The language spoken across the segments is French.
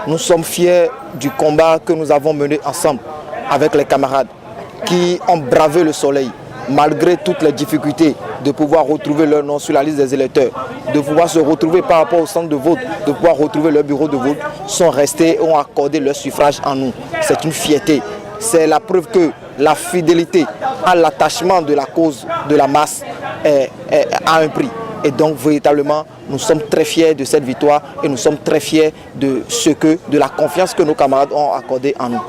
Nous sommes fiers du combat que nous avons mené ensemble avec les camarades qui ont bravé le soleil, malgré toutes les difficultés, de pouvoir retrouver leur nom sur la liste des électeurs, de pouvoir se retrouver par rapport au centre de vote, de pouvoir retrouver leur bureau de vote, sont restés et ont accordé leur suffrage en nous. C'est une fierté. C'est la preuve que la fidélité à l'attachement de la cause de la masse a un prix. Et donc, véritablement, nous sommes très fiers de cette victoire et nous sommes très fiers de la confiance que nos camarades ont accordée en nous.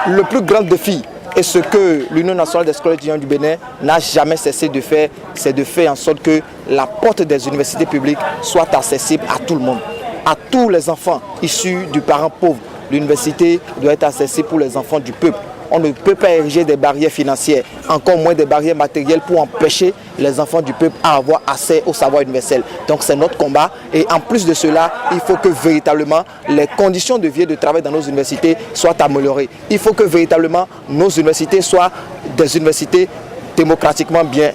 Le plus grand défi et ce que l'Union nationale des scolaires étudiants du Bénin n'a jamais cessé de faire, c'est de faire en sorte que la porte des universités publiques soit accessible à tout le monde, à tous les enfants issus du parent pauvre. L'université doit être accessible pour les enfants du peuple. On ne peut pas ériger des barrières financières, encore moins des barrières matérielles pour empêcher les enfants du peuple à avoir accès au savoir universel. Donc c'est notre combat et en plus de cela, il faut que véritablement les conditions de vie et de travail dans nos universités soient améliorées. Il faut que véritablement nos universités soient des universités démocratiquement bien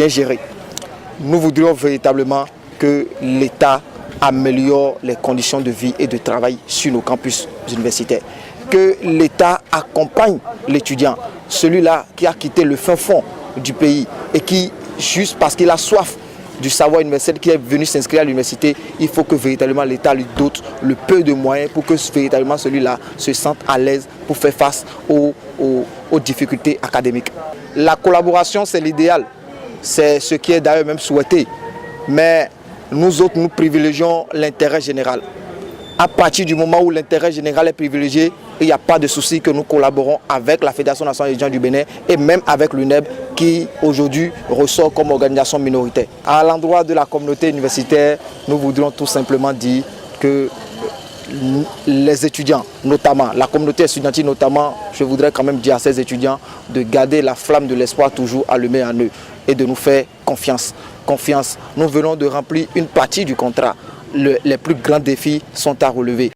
gérées. Nous voudrions véritablement que l'État améliore les conditions de vie et de travail sur nos campus universitaires. Que l'État accompagne l'étudiant, celui-là qui a quitté le fin fond du pays et qui, juste parce qu'il a soif du savoir universel, qui est venu s'inscrire à l'université, il faut que véritablement l'État lui dote le peu de moyens pour que véritablement celui-là se sente à l'aise pour faire face aux difficultés académiques. La collaboration, c'est l'idéal, c'est ce qui est d'ailleurs même souhaité, mais nous autres, nous privilégions l'intérêt général. À partir du moment où l'intérêt général est privilégié, il n'y a pas de souci que nous collaborons avec la Fédération nationale des étudiants du Bénin et même avec l'UNEB qui aujourd'hui ressort comme organisation minoritaire. À l'endroit de la communauté universitaire, nous voudrions tout simplement dire que les étudiants, notamment, la communauté étudiantine notamment, je voudrais quand même dire à ces étudiants de garder la flamme de l'espoir toujours allumée en eux et de nous faire confiance. Confiance, nous venons de remplir une partie du contrat. Les plus grands défis sont à relever.